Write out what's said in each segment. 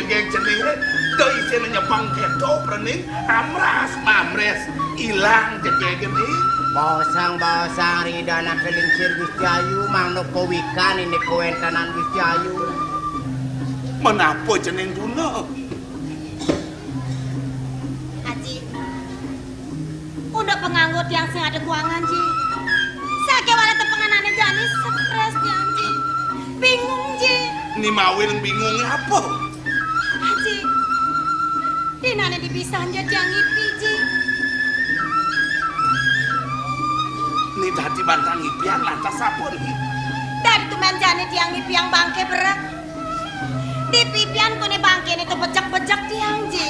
genggeng cening do isine nyepang keto prening amras mamres ilang jegegen iki bosang ridana kelingsir Gusti Ayu manuk kowikan ini kewentanan Gusti Ayu menapa cening duna Haji udah penganggut yang sing ada kuangan Ji sakit wala tepenganane jani stres yang Ji bingung Ji ni mawin bingung apa Haji dinane dipisahan jadi yang ipi Ji ni dadi bantang ipian lantas apa nih dari tumen jani tiang ipi yang bangke berat di pipian kone bangke ini tuh bejak-bejak tiang Ji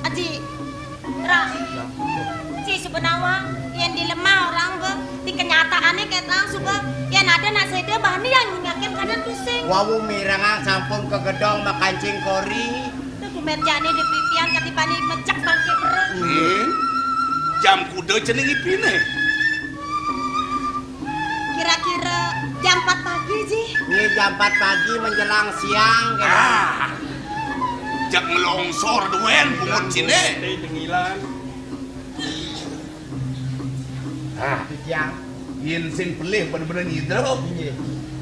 Haji Ra Ji sebenarnya yang dilemah orang be di kenyataannya kayak langsung be yang ada nak saya bahan yang ngingakin kadang pusing wawu mirangan sampun ke gedong makancing kori dokumen jane di pipian katipani mecak bangke berat nih jam kuda cening ipine kira-kira jam 4 pagi Ji ini jam 4 pagi menjelang siang jak ngelongsor duen bungut cine siang yin sing pelih bener-bener nyidro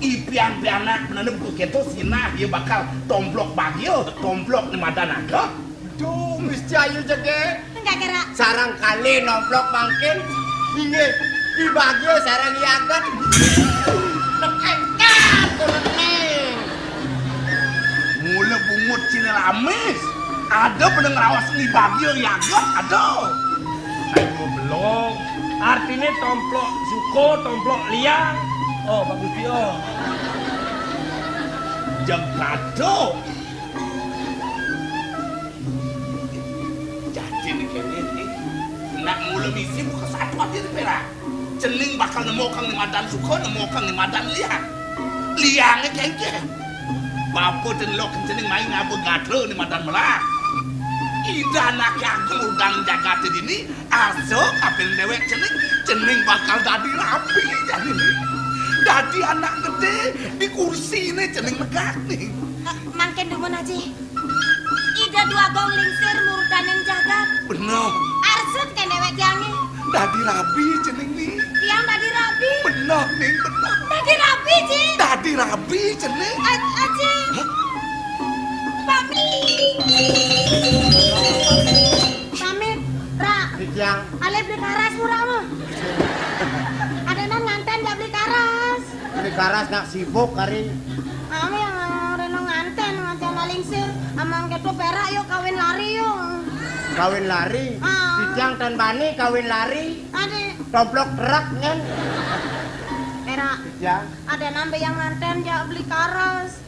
ipian pianak menanam ku keto sinah dia bakal tomplok bagio tomplok ni madanaga duh Gusti Ayu jege enggak kira sarang kali nomplok mangkin ini di bagio sarang iaget mula bungut cine lamis ada bener ngerawas ni bagio iaget ada ayo belum artinya tomplok suko tomplok liang oh bagus dia jagado jadi nih kayaknya nih nak mula misi buka satu hati di perak celing bakal nemu kang ni madan suko nemu kang ni madan liangnya kayaknya bapak dan lo kencing main ngabu gado ni madan melak ida nak yakin udang jagat ini asok apel dewek cening bakal dadi rapi jadi nih dadi anak gede di kursi ini cening megak nih mangken dumun Haji ida dua gong lingsir murudan yang jagat bener arsut kan dewek tiangnya dadi rapi cening nih tiang tadi rapi bener nih bener tadi rapi Ji dadi rapi cening Haji pamit Ra siang ale beli karas murah mah ada nan nganten gak beli karas ini karas nak sibuk kari kami yang reno nganten lingsir amang ketu perak yuk kawin lari yuk kawin lari siang dan bani kawin lari ada tomplok truk kan perak siang ada nambe yang nganten jak beli karas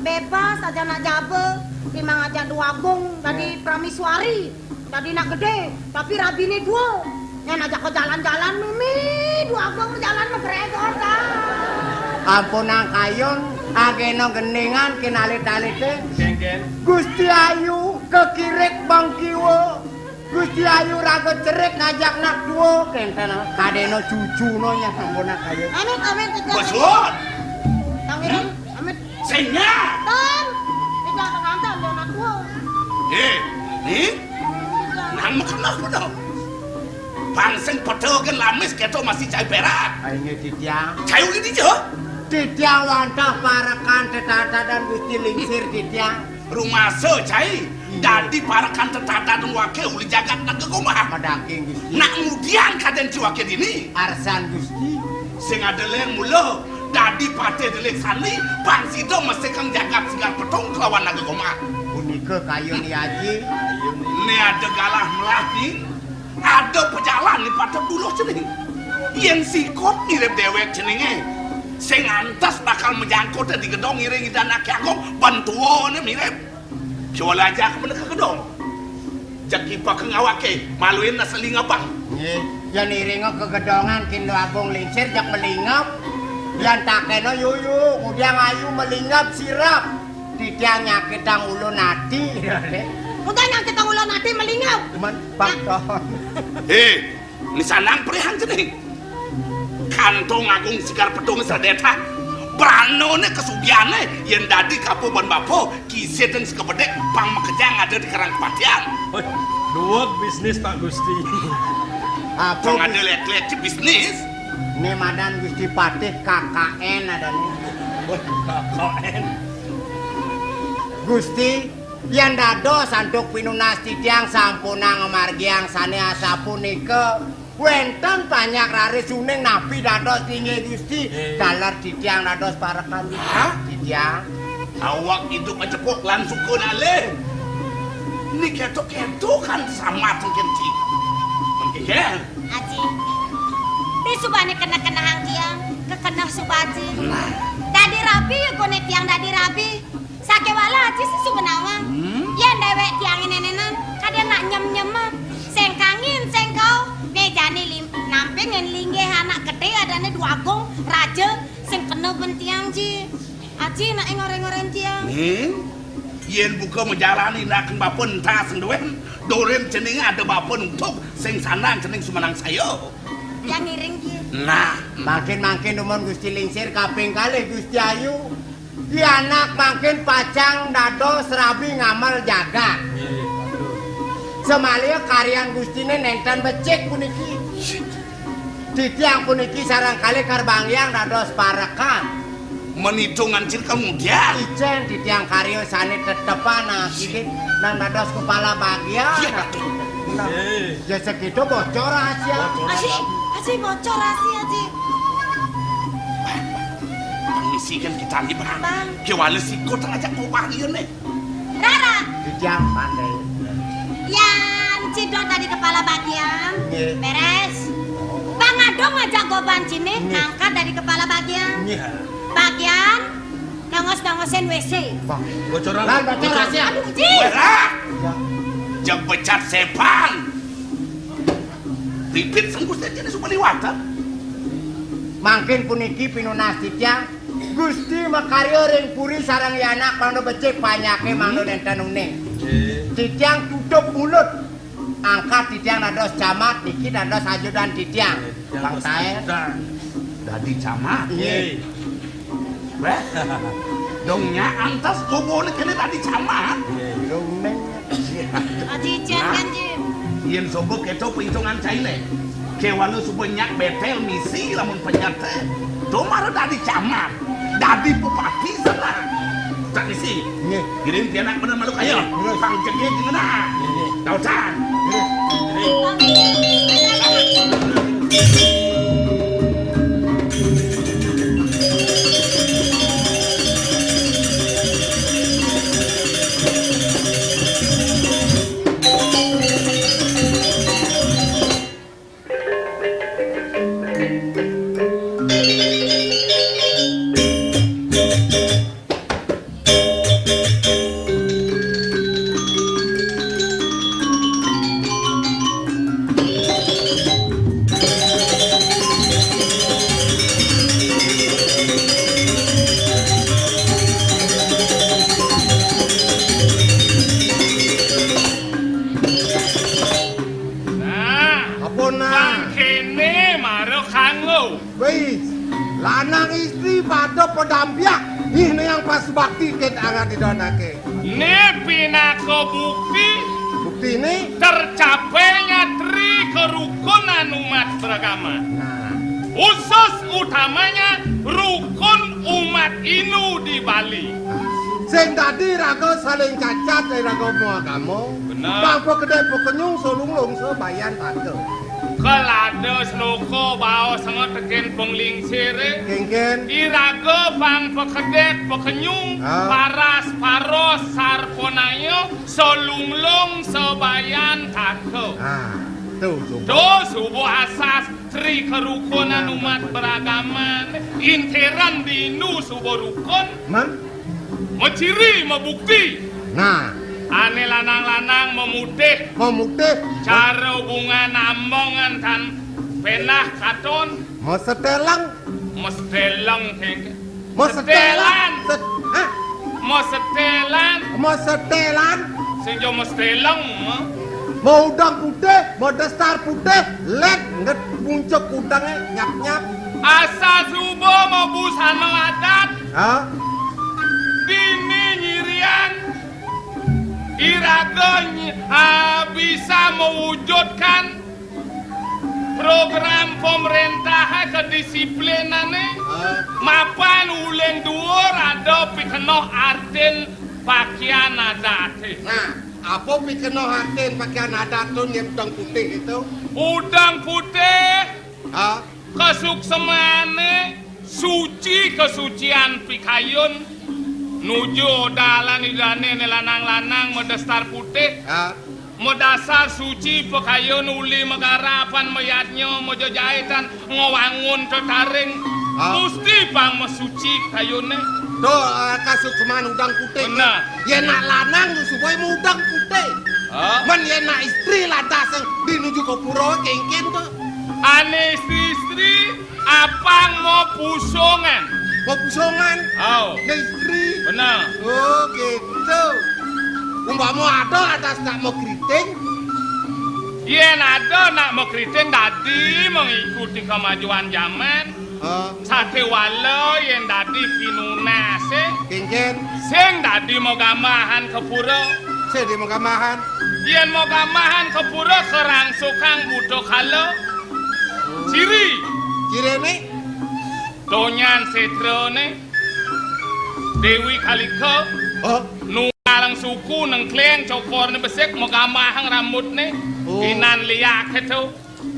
bebas aja nak jabe timang aja dua gong tadi pramisuari tadi nak gede tapi rabini dua yang ajak ke jalan-jalan mimi dua gong jalan McGregor kan ampun ang kayon ageno geningan kinalit-alite geng Gusti Ayu kekirek bang kiwo Gusti Ayu raga cerik ngajak nak duo kenten kadeno cucuno nya ampun ang kayon amit bosot tangiran amit senya tan tidak nganten dia nak dua nih nang makan aku dong pangseng petogen lamis keto masih cai perak ayo titiang cayu ini jo titiang wantah parakan tetata dan Gusti lingsir titiang rumah so cai jadi parakan tetata dan wakil uli jagat nak kegomah padaking Gusti nak kemudian kaden ci wakil ini arsan Gusti sing ada leng mulo dadi pate delek sani bang sido mesti kang jagat sigar petong kelawan nak kegomah punike kayon ni Haji ini ada galah melati ada pejalan di pada buluh cening yang sikot mirip dewek ceningnya sing antas bakal menjangkut di gedong iring dan anak agong bantuannya mirip coba aja ke ke gedong jaki pakeng awake maluin naseling abang nggih yen iringa kegedongan kindo agung lingsir jak melingap yan takeno yuyu kemudian ayu melingap sirap tidak nyakit ang ulo nati udah nyakit ang ulo nati melingap cuman pakton ini sanang perihan cening kantong agung sigar pedung sadeta Branone kesugiane yen dadi kapo ban bapo kise dan sekebedek pang makejang ada di Karang Kepatian. Dua bisnis Pak Gusti. Apa Pang ada lihat-lihat bisnis. ini madan Gusti Patih KKN ada nih. KKN. Gusti yang dados antuk pinunas titiang sampuna ngamargiang sane asapunika wenten banyak rare suning napi dados tinggi Gusti dalar titiang dados parakan titiang Awak itu kecepok langsung ke nale. Ini ketok-ketok kan sama tengkenti. Mengkeken. Aji. Di subane kena-kena hang tiang, kekena subaji. Dadi rabi kone tiang dadi rabi. Sake wala aji si subenawang. Yang dewek tiang nenenan, kadang nak nyem-nyem. Sengkangin, sengkau. Nejani namping yang linggih anak gede adane dua agong raja sing kena bentiang ji. Aji nak ngoreng-ngoreng tiang. Yen buka menjalani naken bapun ta senduwen. Doren cening ada bapun untuk sing sanang cening sumenang sayo. Yang ngiring ji. Nah, makin numun Gusti Lingsir kaping kalih Gusti Ayu. Di anak makin pacang dados rabi ngamal jagat. Semalia karyan Gustine nenten becik puniki. Titiang puniki sarang kali karbangyang dados parekan. menitungan cir kemudian. Ijen titiang karyo sane tetepan kiki nang dados kepala bagian. Iya, Datuk. Nah, ya segitu bocor rahasia. Aji bocor rahasia Aji. Permisi kan kita nih bang. Bang. Kewala sikut aja kau panggil nih. Rara. Titiang pandai. Yang cidok tadi kepala bagian. Nggih. Beres. Bang Adong ngajak goban cini ngangkat dari kepala bagian. Bagian nongos-nongosin WC. Bocoran. Lan bocor rahasia. Aduh, Ji. Wera, jam pecat sepang. Ripit senggus aja nih semua liwatan. Mangkin puniki pinunas titiang Gusti makaryo ring puri sarang yanak mangno becik panyake mangno nenten uning. Titiang tutup mulut. Angkat titiang dados camat niki dados ajudan titiang. Bang Tae. Dadi camat. Iya. Weh, dongnya antas kubur kene tadi camat. Uning. Aji Jen kan Ji. Yen sobo keto perhitungan caile. Kewalu sebanyak betel misi lamun penyate. Domar dadi camat. Dadi bupati sana. Tak misi. Nggih. Kirim tianak bener maluk ayo. Pang cengit ngena. Tau can. Lanang istri pada pedampiak ini yang pas bakti ket angan didonake. Ini pinako bukti ini tercapainya tri kerukunan umat beragama. Usus utamanya rukun umat Inu di Bali. sing tadi raga saling cacat dari raga agama. Benar. Bangpo kedai pekenyung solung sebayan tante. Kelado senoko bawa sangat teken penglingsir. Kengken. Iraga bang pekedet pekenyung paras paros sarponayo solunglong sebayan tante. Tuh subuh. Do subuh asas tri kerukunan umat beragama interan di nu subuh rukun Man? menciri membukti Nah, ane lanang-lanang memutih memutih cara hubungan ambongan tan penah katon mau setelang mestelang kengke mau setelan mau setelan senjo mestelang mau udang putih mau dasar putih lek nget puncak udangnya nyap-nyap asa subuh mau busana adat Hah? Dini nyirian Iraga bisa mewujudkan program pemerintah kedisiplinannya mapan uleng dhuwur ada pikenoh artin pakaian adat. Nah, apa pikeno artin pakaian adat tuh yang udang putih itu? Udang putih Hah? kesuksemane suci kesucian pikayun nuju dalan idane lanang-lanang medastar putih. Hah? Medasar suci pekayun uli megarapan meyatnya mojojahitan ngawangun tetaring mesti pang mesuci kayune Tuh kasut seman udang putih. benar Ya nak lanang supaya mau udang putih. Man ya nak istri lah dasang dinuju ke pura kengken tuh. ane istri apang mau pusongan Mau pusongan. oh Ya istri. benar Oh gitu. Umpama ada atas tak mau keriting. yen ada nak mau keriting dadi mengikuti kemajuan zaman sate walo yen dadi pinunase Kengken. sing dadi mau gamahan ke pura Saya di Megamahan. yen mau gamahan ke pura kerangsukang budo kalo ciri Cirene. donyan setrone Dewi Kaliko Oh. nungalang suku nang kleng cokor ne besek mau gamahang rambut ne Oh. inan liak itu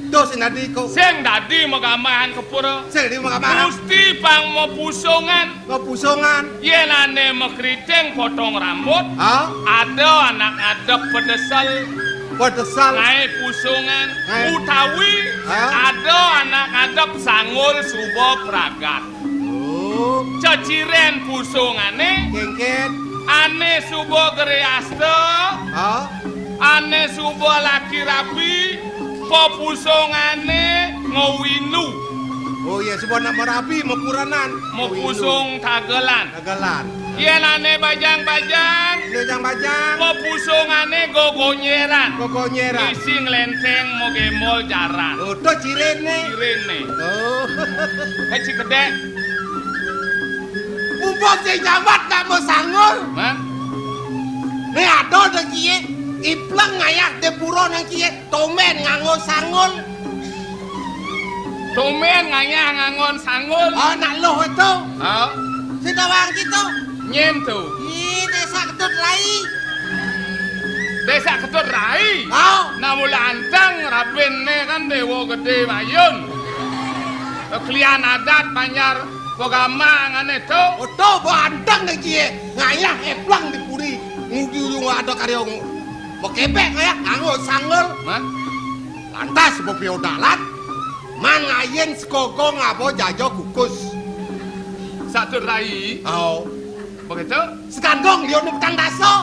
Tuh sinadi ko. sing dadi mau gamahan ke pura Saya di Megamahan. Gusti pang mau pusongan Mau pusongan. yen ane mekriting potong rambut Hah? ada anak adep pedesal Pedesal. ngai pusongan Ngai. utawi Hah? ada anak adep sangul subo pragat Oh. ceciren pusongane Kengken. ane subo gereaste Hah? ane subo laki rapi popusongane ngowinu Oh iya sebuah nak merapi mau puranan. mau pusong tagelan Nagalan. yen ane bajang-bajang Lejang bajang. popusongane gogonyeran Kokonyera. isi ngelenteng mau gemol jaran Oh tuh cirene. kirene Oh. kecil kedek Umpam si jabat tak mau sangul. Hah? Ni ada dah kie. Iplang ngayak de pura nang kie. Tomen nganggo sangul. tumen nganya ngangon sangul Oh nak loh itu. oh Si tawang gitu. nyentu Ih desa ketut lai. desa ketut rai Oh. namun antang rabin ne kan dewo gede mayun klian adat banyar pogama ngane to Oto bandang nang kie. Ngayak eplang di puri. Nguju ada karyong. Mau kepek kayak nganggo sangul. Hah? Lantas mau piodalan. Mangayen sekogong apa jajo kukus. satu rai Oh. begitu Sekandong dia petang daso.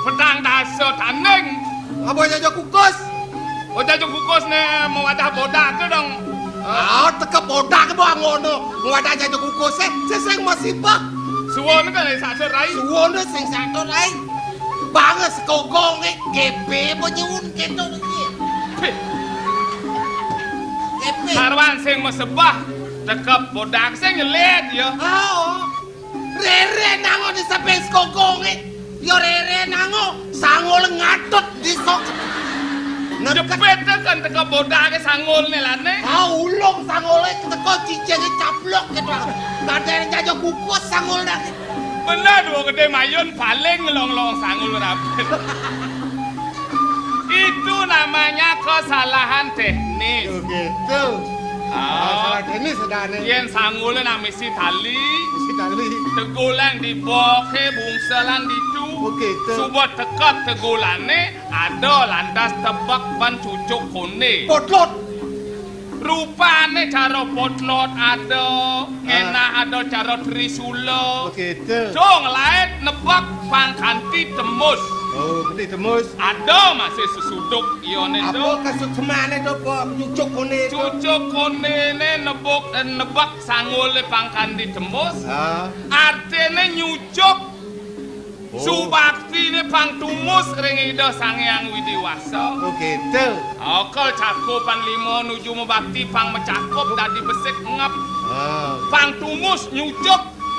pedang daso taneng Apa jajo kukus? udah kukus ne mau ada bodak ke dong Ah, teka bodak ba ngono. Ngada jajo kukus seseng masih bak. suwon kan satu rai Suwono sing satu lai. Banget sekogong gepe apa nyuwun keto iki. Gepe. sarwan sing mesebah tekep bodak sing nyelet ya Oh. Rere nango di sampe sekogong Yo rere nango sangol ngatut di sok. jepet kan tekep bodak sangul ne lane Ah, ulung sangole teko cicenge caplok keto. Badane jajo kukus sangol dak. bener dua gede mayun paling long sangul rapet itu namanya kesalahan teknis Gitu. oh. Ini sedane. yen sangulnya nak misi tali Mesti tali. tegulan di boke bungselan ditu Oh, gitu. subuh tekap tegulane ada lantas tebak ban cucuk kone Potlot. rupane cara potlot ada ngena ada cara trisula Gitu. dong lain nebak pangkanti tembus Oh, gede temus. ada masih sesuduk ione Apa do kasut semane do po cucuk kone itu? cucuk kone ne nebak sangule pangkanti tembus Ah. artinya nyucuk subakti ne pangtumus ring ida sangyang widiwasa Oh, gitu. okol cakupan limo nuju mebakti pang mecakup dadi besek ngep Ah. pangtumus nyucuk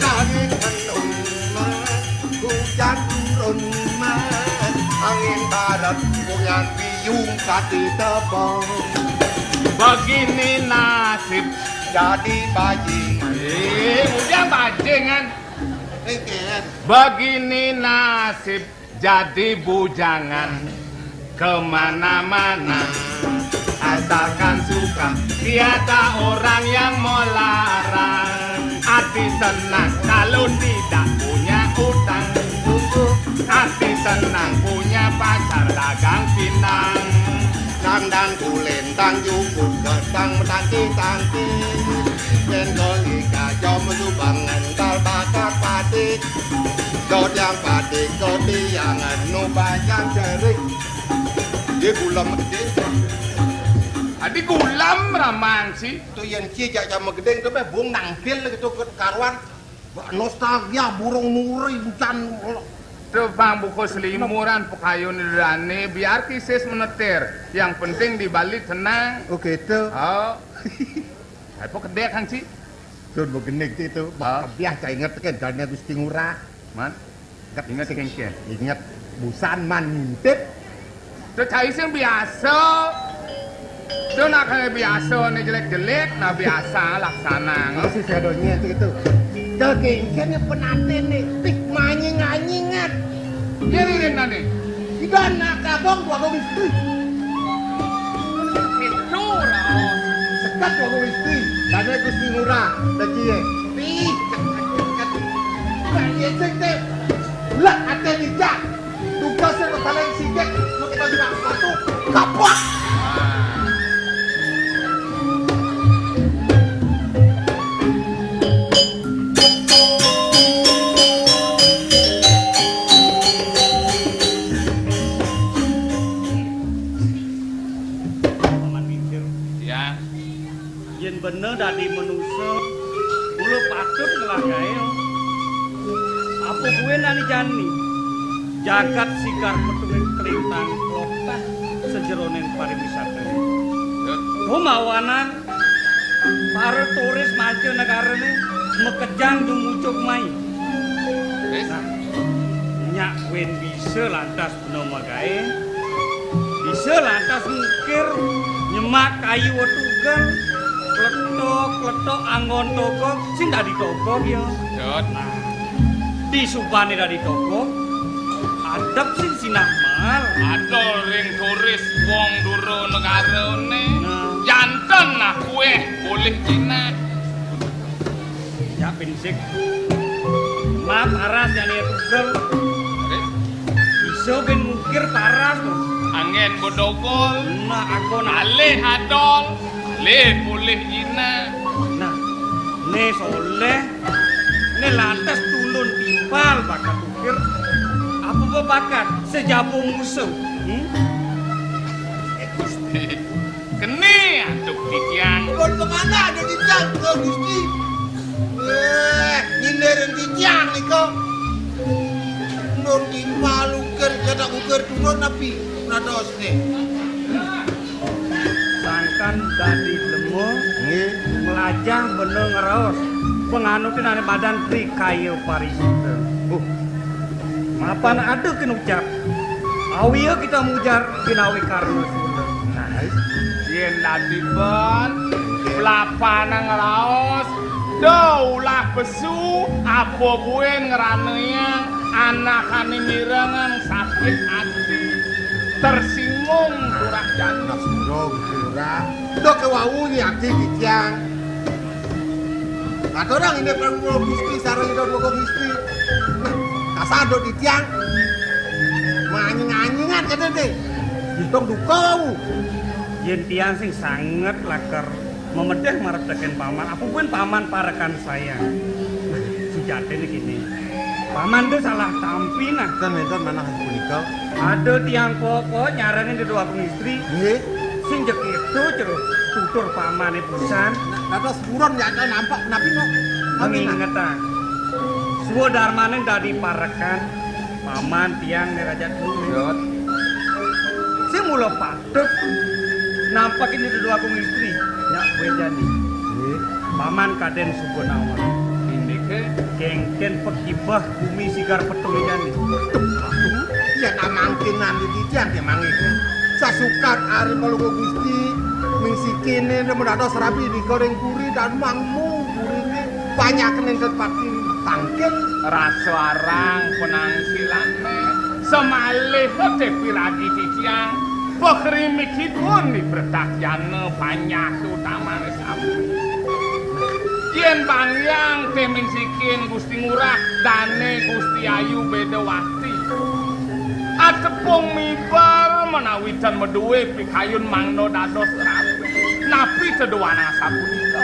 Langit mendung mas, hujan turun mas, angin barat goyang biung kaki tebal. Begini nasib. Jadi bajingan. Udah bajingan. Eket. Begini nasib jadi bujangan kemana-mana. Asalkan suka, tiada orang yang mau larang. Hati senang kalau tidak punya utang. Hati senang punya pacar dagang pinang. Nang kulentang jukut gedang menanti-tanti. Yen golika jom subangan tal bakat patik. Dot yang patik doti yang anu banyak jerik. Dia gulam gede. Adi gulam ramang sih. Tu yang cijak sama gede tu be buang nangpil gitu ke karuan. Nostalgia burung muri bucan. Itu bang buku selimuran pekayun rane biar kisis menetir. Yang penting di Bali tenang. Oh gitu. Oh. Apa kedek kang sih? Tuh begenik itu. Biasa ingat kan dana Gusti Ngurah. Man. Ingat kengken. Ingat busan man ngintip. Itu cai sih biasa. Itu nak kayak biasa nih jelek-jelek, nah biasa laksana. Masih sedonya itu. Kegengkennya penaten nih. Tik manying-anyingat. Jadi nanti. Ikan nak kabong dua istri. Itu raos. Sekat dua istri. Dana Gusti Ngurah. Lagi ya. Nih. Kaya cek. Lah ate dijak. Tugasnya lo paling sikit. Lo kita juga satu. Kapok. Ya. Yen bener dadi manusia, mula patut ngelagae. Apa gue nani jani? Jagat sikar petungin kelintang klotah sejeroning pariwisata. Kumawanan para turis maju negara ini mekejang dumucuk mai. Nyak wen bisa lantas penomagae, bisa lantas mungkir nyemak kayu wetugan, kletok anggon toko sing dak ditoko ya. Jod. Nah, di supane dak ditoko adep sing sinah mal. Adol ring turis wong duro negara ne. Nah. Janten nah kue boleh Cina. Ya pinsik. Maaf aras jane tugel. Bisa ben mungkir paras tuh. Angin bodogol. Nah aku Alih adol. Le boleh Cina. Nah, ne soleh, ne lantas tulun timpal bakat ukir. Apa bakat sejabu musuh? Kene antuk titiang. Kon kemana ada di tiang kau Gusti? Nyinderin di tiang nih kau. Non dimalukan kata uker turun napi nados nih. Sangkan dadi lemo, melajah bener ngeraos. Penganutin ane badan tri kayu parisita. Mapan ada kenucap. Awiya kita mujar kinawi karna sunda. Yen ladi ban. Pelapanang raos. Daulah besu. Apa buen ngeranenya. Anak-anak mirengan sakit hati. Tersinggung turah jantung. Ngurah. Dok kewau ni aktif di tiang. Kata orang ini perlu Gusti sarang itu dua Gusti. Kasado di tiang. Manying-anyingan kata deh. Hitung dukau. Yen tiang sing sangat laker memedeh marepteken paman. Apa pun paman parakan saya. Sejatine gini. Paman tuh salah tampi nah. Kan mentor mana punika? Ada tiang popo nyaranin di dua istri. Nggih. Sing jek itu terus tutur paman pisan. Kata seburon ya kan nampak napi kok. Mengingetan. Suwo darmane dadi parekan paman tiang nerajat dulu. Si mula patuk nampak ini dua istri. Nyak gue jadi. Paman kaden subun awal. Ini Kengken pekibah bumi sigar petung jani. Ya namangkinan di titian ya mangi. Sasukat ari kalau Gusti mingsikine mendados rabi digoreng puri dan mangmu purine banyak kenen tepati tangkel Raso arang penangsilane semalih tepi lagi titiang pokri mikipun di bertak jane banyak utama sabu yen bangyang teming sikin Gusti Ngurah dane Gusti Ayu Bedawati atepung mibar menawi dan meduwe pikayun mangno dados rapi napi teduana sapunika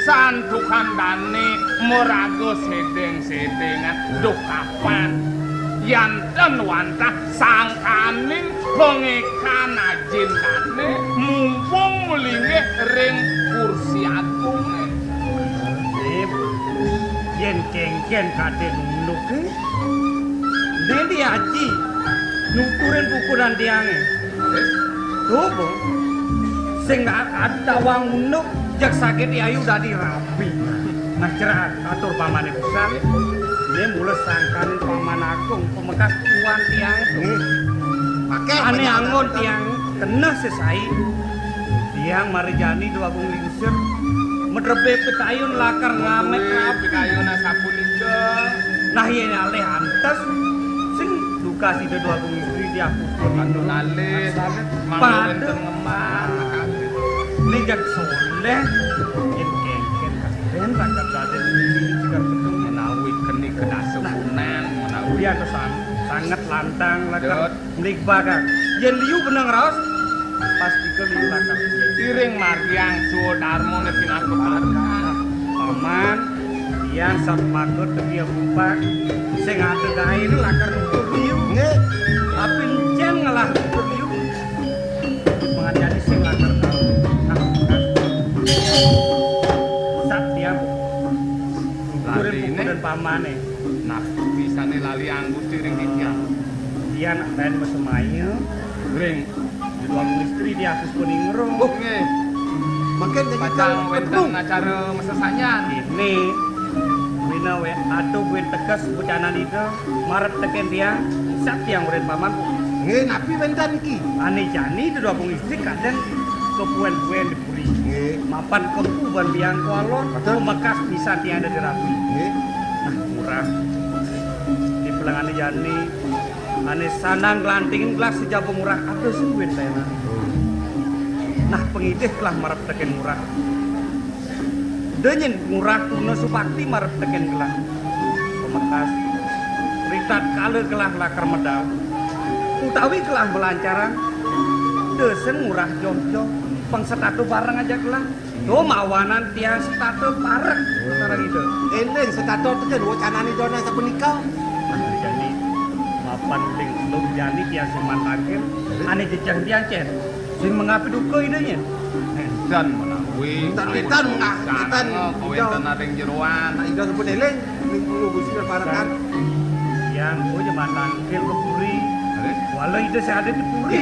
santukan dane morago sedeng-sedengan duh kapan yanten wantah sangkaning pengekan ajin dane mumpung mulinge ring kursi agung Yen kengken kade nunduk Dendi aji nuturin pukulan tiange tuh sing ada wang unduk jak sakit ayu dadi rapi nah cerah atur pamane besar dia mulai sangkanin paman agung pemekas tuan tiang itu pakai ane angon tiang kena sesai tiang marijani dua agung lingsir medrebe petayun lakar ngamet rapi pikayun sapunika nah yen aleh antes sing duka si dua agung istri dia anu alih pada ngemang nejak soleh yen kengken kasden rakyat raden sigar petung menawi keni kedasukunan menawi dia tuh sangat lantang lakar melik bakar yen liu benang raos pasti ke liu lakar iring margiang sudarmo ne pinaku paman yang sat makut dia bupak sing ade gawe lakar nutur liu nggih tapi encen ngalah nutur liu mengajari sing lakar sat dia Larine. dan pamane nah bisane lali anggus iring dikian dia nak lain mesemaya ring di ruang istri dia akus kuning ngerung nggih makin jadi pacang wenten acara mesesanya ini Wina we aduh wen tegas bucanan itu marep teken dia sak yang uren paman nggih napi bentan iki ane jani itu dua istri kadang kepuen-puen dipuri nggih mapan kempu ban biang kolon mekas bisa tiada dirapi nggih nah murah di pelangan jani ane sanang lantingin gelas sejauh murah aduh sungguh tena nah pengitih kelah marep teken murah denyen murah kuno supakti marep teken kelah pemekas ritat kale kelah lakar medal utawi kelah melancaran desen murah jojo pengsetatu bareng aja kelah do mawanan tiang setatu bareng cara gitu eneng setato teken wacanane dona sapunika jadi mapan ling belum jadi tiang seman takir ane jejang tiang cen sing mengapi duka idenya dan menawi Tan-tan tan kawenten aring jeroan nah ida sebut eleng minggu Gusti parekan yang oh jaman tangkil ke puri walau itu saya ada di puri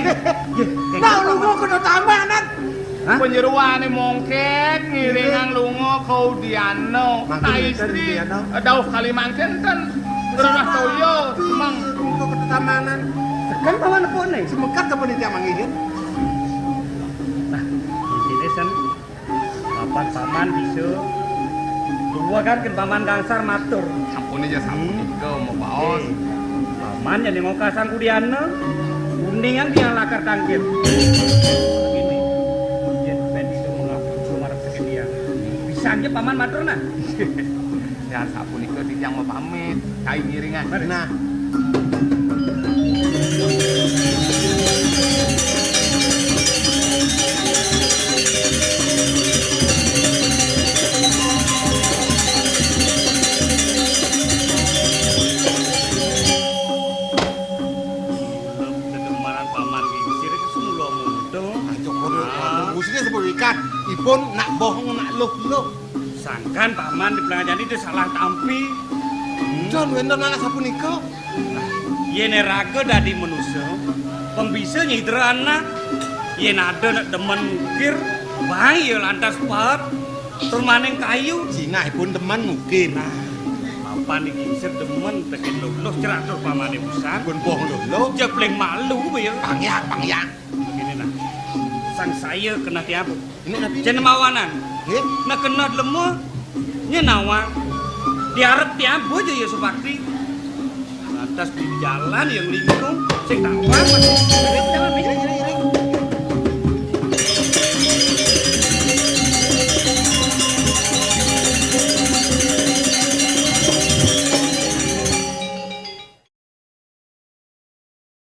nah lu mau kena tambahan penyeruane mongket ngiringang lunga kaudiano ta istri dauh kali mangkenten Renah toyo semang untuk ketamanan kan paman apa nih semekat ke penitia mangidin nah ini sen paman bisa dua kan ke paman gangsar matur sampun aja sampun ke mau baos paman jadi mau kasang kudiana kuningan dia lakar tangkir begini jen ben itu mengaku marah ke dia bisa aja paman matur nah ya sampun ke dijang mau pamit kai ngiringan nah ipun nak bohong nak luh-luh sangkan paman di belakang jadi itu salah tampi John wenten anak sapunika yen raga dadi manusia pembisa nyidra anak yen ada nak demen mukir bae ya lantas pahat tur maneng kayu Cina ipun teman mungkin Apa nih sedemen tekan lulus ceratur pamane busan. Pun poh lo. Jepleng malu ya. Pangyak. Begini nah. Sang saya kena tiap. Ini nabi. Jangan mawanan. Eh, Nak kena lemah. Nyenawang. Diarep tiap aja ya subakti. Atas di jalan yang lingung. Saya tahu apa. ini.